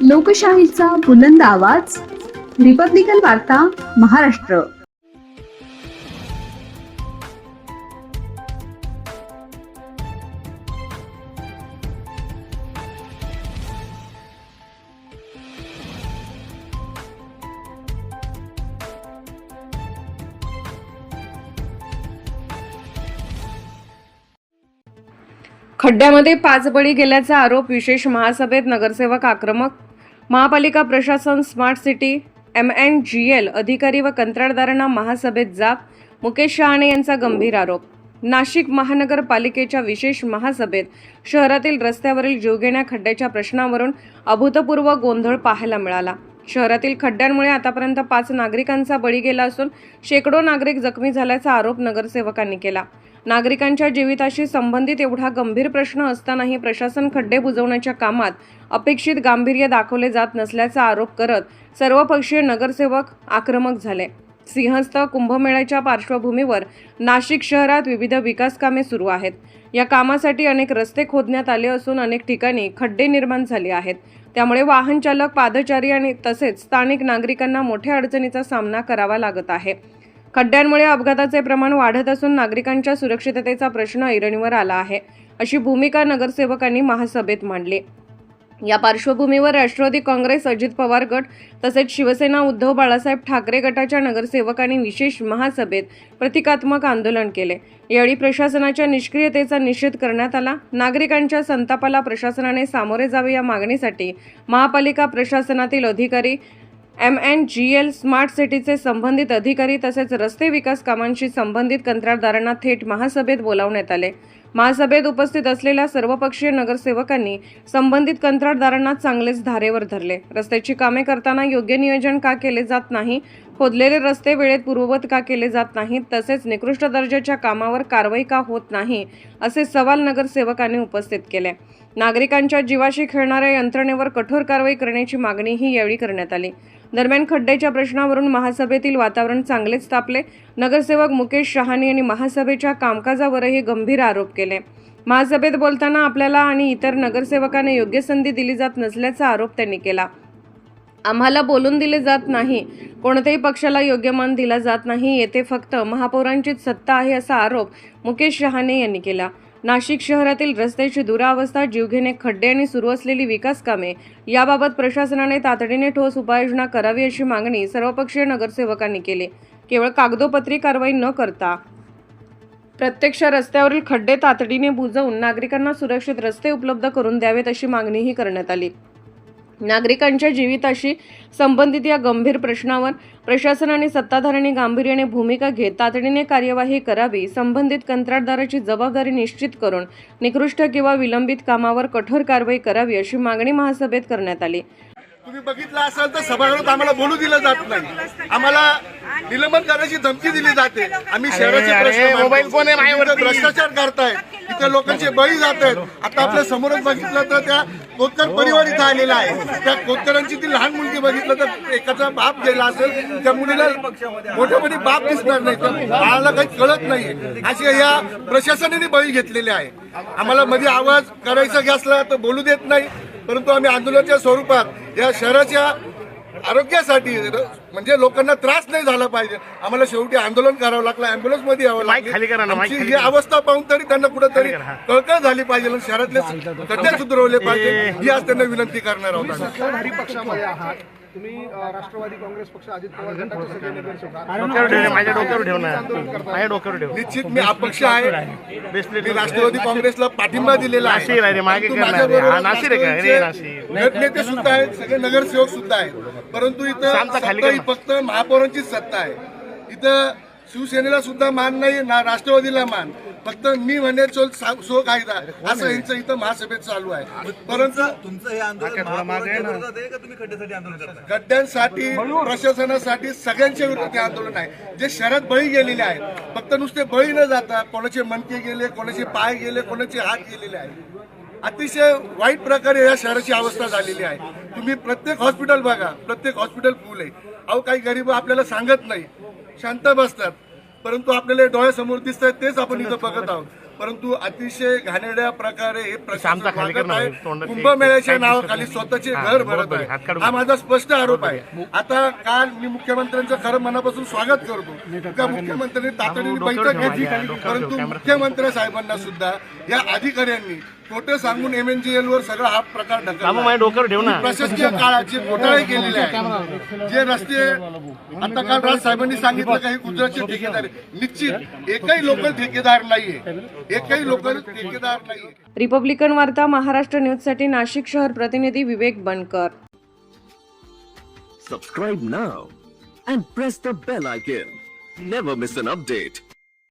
लोकशाहीचा बुलंद आवाज, रिपब्लिकन वार्ता, महाराष्ट्र. खड्ड्यामध्ये 5 बळी गेल्याचा आरोप. विशेष महासभेत नगरसेवक आक्रमक. महापालिका प्रशासन, स्मार्ट सिटी, MNGL अधिकारी व कंत्राटदारांना महासभेत जाब. मुकेश शहाणे यांचा गंभीर आरोप. नाशिक महानगरपालिकेच्या विशेष महासभेत शहरातील रस्त्यावरील जीवघेण्या खड्ड्याच्या प्रश्नावरून अभूतपूर्व गोंधळ पाहायला मिळाला. शहरातील खड्ड्यांमुळे आतापर्यंत 5 नागरिकांचा बळी गेला असून शेकडो नागरिक जखमी झाल्याचा आरोप नगरसेवकांनी केला. नागरिकांच्या जीविताशी संबंधित एवढा गंभीर प्रश्न असतानाही प्रशासन खड्डे बुजवण्याच्या कामात अपेक्षित गांभीर्य दाखवले जात नसल्याचा आरोप करत सर्वपक्षीय नगरसेवक आक्रमक झाले. सिंहस्थ कुंभमेळ्याच्या पार्श्वभूमीवर नाशिक शहरात विविध विकास कामे सुरू आहेत. या कामासाठी अनेक रस्ते खोदण्यात आले असून अनेक ठिकाणी खड्डे निर्माण झाले आहेत. त्यामुळे वाहन चालक, पादचारी आणि तसेच स्थानिक नागरिकांना मोठ्या अडचणीचा सामना करावा लागत आहे. खड्ड्यांमुळे अपघाताचे प्रमाण वाढत असून नागरिकांच्या सुरक्षिततेचा प्रश्न ऐरणीवर आला आहे, अशी भूमिका नगरसेवकांनी महासभेत मांडली. या पार्श्वभूमीवर राष्ट्रवादी काँग्रेस, अजित पवार गट तसेच शिवसेना, उद्धव बाळासाहेब ठाकरे गटाच्या नगरसेवकांनी विशेष महासभेत प्रतिकात्मक आंदोलन केले. यावेळी प्रशासनाच्या निष्क्रियतेचा निषेध करण्यात आला. नागरिकांच्या संतापाला प्रशासनाने सामोरे जावे या मागणीसाठी महापालिका प्रशासनातील अधिकारी, MNGL, स्मार्ट सिटीचे संबंधित अधिकारी तसेच रस्ते विकास कामांशी संबंधित कंत्राटदारांना थेट महासभेत बोलावण्यात आले. महासभेत उपस्थित असलेल्या सर्वपक्षीय नगरसेवकांनी संबंधित कंत्राटदारांना चांगलेच धारेवर धरले. रस्त्याची कामे करताना योग्य नियोजन का केले जात नाही, खोदलेले रस्ते वेळेत पूर्ववत का केले जात नाहीत, तसेच निकृष्ट दर्जाच्या कामावर कारवाई का होत नाही, असे सवाल नगरसेवकांनी उपस्थित केले. नागरिकांच्या जीवाशी खेळणाऱ्या यंत्रणेवर कठोर कारवाई करण्याची मागणीही यावेळी करण्यात आली. दरम्यान खड्ड्याच्या प्रश्नावरून महासभेतील वातावरण चांगलेच तापले. नगरसेवक मुकेश शहाणे यांनी महासभेच्या कामकाजावरही गंभीर आरोप केले. महासभेत बोलताना आपल्याला आणि इतर नगरसेवकांना योग्य संधी दिली जात नसल्याचा आरोप त्यांनी केला. आम्हाला बोलून दिले जात नाही, कोणत्याही पक्षाला योग्य मान दिला जात नाही, येथे फक्त महापौरांचीच सत्ता आहे, असा आरोप मुकेश शहाणे यांनी केला. नाशिक शहरातील रस्त्याची दुरावस्था, जीवघेणे खड्डे आणि सुरू असलेली विकास कामे याबाबत प्रशासनाने तातडीने ठोस उपाययोजना करावी, अशी मागणी सर्वपक्षीय नगरसेवकांनी केली. केवळ कागदोपत्री कारवाई न करता प्रत्यक्ष रस्त्यावरील खड्डे तातडीने बुजवून नागरिकांना सुरक्षित रस्ते उपलब्ध करून द्यावेत, अशी मागणीही करण्यात आली. नागरिकांच्या जीविताशी संबंधित या गंभीर प्रश्नावर प्रशासनाने सत्ताधाऱ्यांनी गांभीर्याने भूमिका घेत तातडीने कार्यवाही करावी. संबंधित कंत्राटदाराची जबाबदारी निश्चित करून निकृष्ट किंवा विलंबित कामावर कठोर कारवाई करावी, अशी मागणी महासभेत करण्यात आली. तुम्ही बघितलं असाल तर सभागृहात आम्हाला बोलू दिलं जात नाही, आम्हाला निलंबन करण्याची धमकी दिली जाते. आम्ही शहराचे प्रश्न, मोबाईल फोन आहे माझ्यावर, भ्रष्टाचार करतायत, इथे लोकांचे बळी जात आहेत. आता आपल्या समोरच बघितलं तर त्या खोतकर परिवार इथं आलेला आहे. त्या खोतकरांची ती लहान मुलगी बघितलं तर एकाचा बाप गेला असेल, त्या मुलीला मोठ्यामध्ये बाप दिसणार नाही, त्या बाळाला काही कळत नाही, असे या प्रशासनाने बळी घेतलेले आहे. आम्हाला मध्ये आवाज करायचा असला तर बोलू देत नाही, परंतु आम्ही आंदोलनाच्या स्वरूपात या शहराच्या आरोग्यासाठी, म्हणजे लोकांना त्रास नाही झाला पाहिजे, आम्हाला शेवटी आंदोलन करावं लागलं, अँब्युलन्स मध्ये यावं लागलं. ही अवस्था पाहून तरी त्यांना कुठेतरी कळकळ झाली पाहिजे, शहरातले खड्डे सुधारवले पाहिजे, ही आज त्यांना विनंती करणार आहोत. सत्ताधारी पक्षामध्ये आहात तुम्ही, राष्ट्रवादी काँग्रेस पक्ष, अजित पवार गटाचे सगळे नगरसेवक, निश्चित मी अपक्ष आहे. मी राष्ट्रवादी काँग्रेसला पाठिंबा दिलेला आहे. गटनेते सुद्धा आहेत, सगळे नगरसेवक सुद्धा आहेत, परंतु इथं सत्ता ही फक्त महापौरांचीच सत्ता आहे. इथं शिवसेनेला सुद्धा मान नाही ना राष्ट्रवादीला मान, फक्त मी म्हणेल सो कायदा असं यांचं इथं महासभेत चालू आहे. परंतु तुमचं हे आंदोलन महापौरांविरोधात आहे का तुम्ही खड्ड्यासाठी आंदोलन करताय? खड्ड्यांसाठी, प्रशासनासाठी सगळ्यांच्या विरोधात आंदोलन आहे. जे शहरात बळी गेलेले आहेत, फक्त नुसते बळी न जाता कोणाचे मनके गेले, कोणाचे पाय गेले, कोणाचे हात गेलेले आहेत. अतिशय वाईट प्रकारे या शहराची अवस्था झालेली आहे. तुम्ही प्रत्येक हॉस्पिटल बघा, प्रत्येक हॉस्पिटल फुल आहे. अहो काही गरीब आपल्याला सांगत नाही, शांत बसतात, परंतु आपल्याला डोळ्यासमोर दिसत आहेत तेच आपण इथं बघत आहोत. परंतु अतिशय घाणेरड्या प्रकारे हे प्रशासन वागत आहे. कुंभमेळ्याच्या नावाखाली स्वतःचे घर भरत आहे. हा माझा स्पष्ट आरोप आहे. आता काल मी मुख्यमंत्र्यांचं खरं मनापासून स्वागत करतो का मुख्यमंत्र्यांनी तातडीने बैठक घेतली, परंतु मुख्यमंत्री साहेबांना सुद्धा या अधिकाऱ्यांनी खोटं सांगून MNGL वर सगळा हा प्रकार ढकलला. प्रशासकीय काळात जे घोटाळे केलेले आहेत, जे रस्ते आता काल राज साहेबांनी सांगितलं काही गुजरातचे ठेकेदार, निश्चित एकही लोकल ठेकेदार नाहीये, एकही लोकल ठेकेदार नाहीये. रिपब्लिकन वार्ता महाराष्ट्र न्यूजसाठी नाशिक शहर प्रतिनिधी विवेक बनकर. Subscribe now and press the bell icon. Never miss an update.